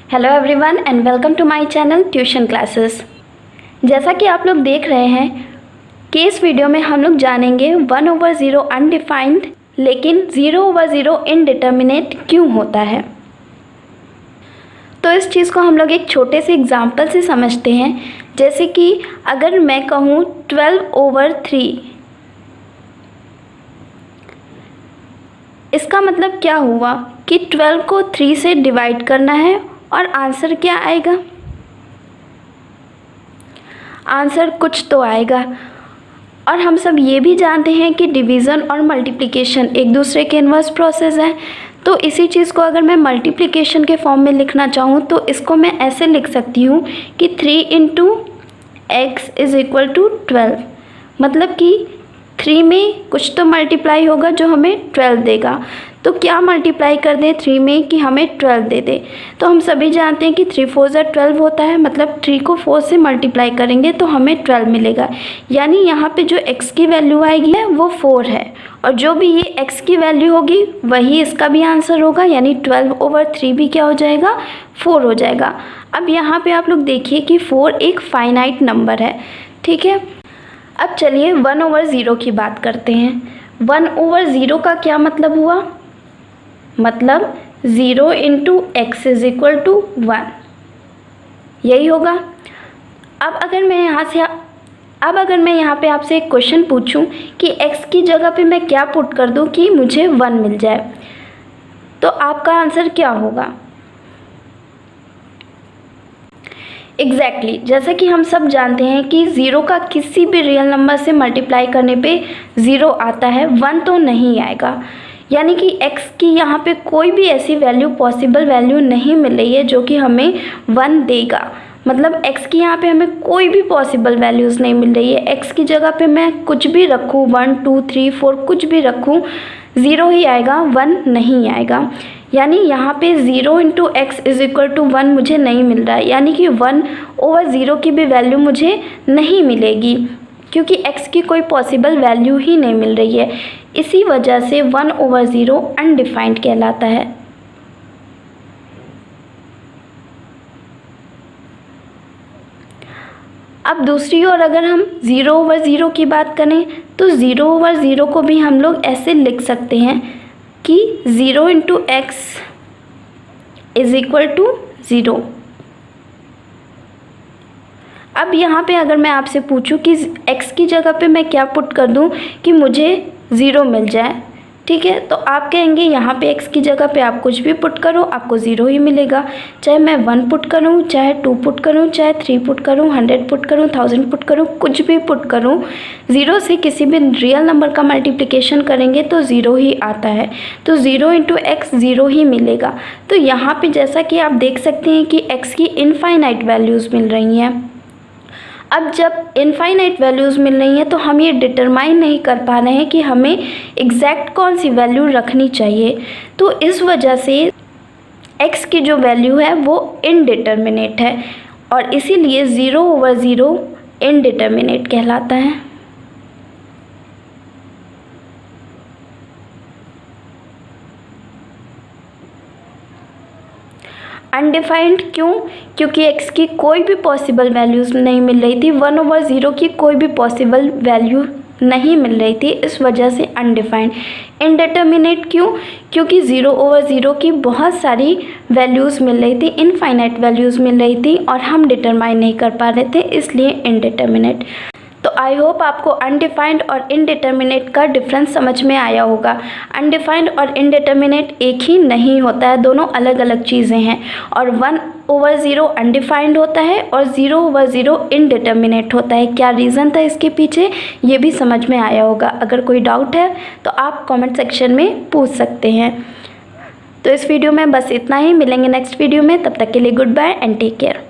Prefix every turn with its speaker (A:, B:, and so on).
A: Hello everyone and welcome to my channel tuition classes. जैसा कि आप लोग देख रहे हैं कि इस वीडियो में हम लोग जानेंगे 1/0 अनडिफाइंड लेकिन 0/0 इनडिटर्मिनेट क्यों होता है। तो इस चीज़ को हम लोग एक छोटे से एग्जाम्पल से समझते हैं। जैसे कि अगर मैं कहूँ 12/3, इसका मतलब क्या हुआ कि 12 को 3 से डिवाइड करना है और आंसर क्या आएगा। आंसर कुछ तो आएगा। और हम सब ये भी जानते हैं कि डिवीज़न और मल्टीप्लिकेशन एक दूसरे के इन्वर्स प्रोसेस है। तो इसी चीज़ को अगर मैं मल्टीप्लिकेशन के फॉर्म में लिखना चाहूँ तो इसको मैं ऐसे लिख सकती हूँ कि 3 × x = 12। मतलब कि 3 में कुछ तो मल्टीप्लाई होगा जो हमें 12 देगा। तो क्या मल्टीप्लाई कर दें 3 में कि हमें 12 दे दे। तो हम सभी जानते हैं कि 3 × 4 = 12 होता है। मतलब 3 को 4 से मल्टीप्लाई करेंगे तो हमें 12 मिलेगा। यानी यहाँ पे जो x की वैल्यू आएगी वो 4 है और जो भी ये x की वैल्यू होगी वही इसका भी आंसर होगा। यानी 12/3 भी क्या हो जाएगा, 4 हो जाएगा। अब यहाँ पे आप लोग देखिए कि 4 एक फाइनाइट नंबर है, ठीक है। अब चलिए 1/0 की बात करते हैं। 1/0 का क्या मतलब हुआ, मतलब 0 × x = 1, यही होगा। अब अगर मैं यहाँ पे आपसे एक क्वेश्चन पूछूं कि x की जगह पे मैं क्या पुट कर दूं कि मुझे 1 मिल जाए, तो आपका आंसर क्या होगा। एग्जैक्टली जैसा कि हम सब जानते हैं कि 0 का किसी भी रियल नंबर से मल्टीप्लाई करने पे 0 आता है, 1 तो नहीं आएगा। यानी कि x की यहाँ पे कोई भी ऐसी वैल्यू पॉसिबल वैल्यू नहीं मिल रही है जो कि हमें 1 देगा। मतलब x की यहाँ पे हमें कोई भी पॉसिबल वैल्यूज़ नहीं मिल रही है। x की जगह पे मैं कुछ भी रखूँ, 1 2 3 4 कुछ भी रखूँ, 0 ही आएगा, 1 नहीं आएगा। यानी यहाँ पे 0 × x = 1 मुझे नहीं मिल रहा है। यानी कि 1/0 की भी वैल्यू मुझे नहीं मिलेगी क्योंकि x की कोई पॉसिबल वैल्यू ही नहीं मिल रही है। इसी वजह से 1/0 अनडिफाइंड कहलाता है। अब दूसरी ओर अगर हम 0/0 की बात करें तो 0/0 को भी हम लोग ऐसे लिख सकते हैं कि 0 × x = 0। अब यहाँ पे अगर मैं आपसे पूछूं कि x की जगह पे मैं क्या पुट कर दूं कि मुझे 0 मिल जाए, ठीक है, तो आप कहेंगे यहाँ पे x की जगह पे आप कुछ भी पुट करो आपको 0 ही मिलेगा। चाहे मैं 1 पुट करूँ, चाहे 2 पुट करूँ, चाहे 3 पुट करूँ, 100 पुट करूँ, 1000 पुट करूँ, कुछ भी पुट करूँ, 0 से किसी भी रियल नंबर का मल्टीप्लिकेशन करेंगे तो 0 ही आता है। तो 0 × x 0 ही मिलेगा। तो यहाँ पर जैसा कि आप देख सकते हैं कि x की इनफाइनाइट वैल्यूज़ मिल रही हैं। अब जब इनफाइनाइट वैल्यूज़ मिल रही हैं तो हम ये डिटरमाइन नहीं कर पा रहे हैं कि हमें एग्जैक्ट कौन सी वैल्यू रखनी चाहिए। तो इस वजह से x की जो वैल्यू है वो इनडिटर्मिनेट है और इसीलिए 0/0 इनडिटर्मिनेट कहलाता है। अनडिफाइंड क्यों, क्योंकि x की कोई भी पॉसिबल वैल्यूज़ नहीं मिल रही थी। 1/0 की कोई भी पॉसिबल वैल्यू नहीं मिल रही थी, इस वजह से अनडिफाइंड। इनडिटर्मिनेट क्यों, क्योंकि 0/0 की बहुत सारी वैल्यूज़ मिल रही थी, इनफाइनाइट वैल्यूज़ मिल रही थी और हम डिटरमाइन नहीं कर पा रहे थे, इसलिए इनडिटर्मिनेट। तो आई होप आपको अनडिफाइंड और इनडिटर्मिनेट का डिफरेंस समझ में आया होगा। अनडिफाइंड और इनडिटर्मिनेट एक ही नहीं होता है, दोनों अलग अलग चीज़ें हैं। और 1/0 अनडिफाइंड होता है और 0/0 इनडिटर्मिनेट होता है। क्या रीज़न था इसके पीछे ये भी समझ में आया होगा। अगर कोई डाउट है तो आप कमेंट सेक्शन में पूछ सकते हैं। तो इस वीडियो में बस इतना ही, मिलेंगे नेक्स्ट वीडियो में, तब तक के लिए goodbye and take care.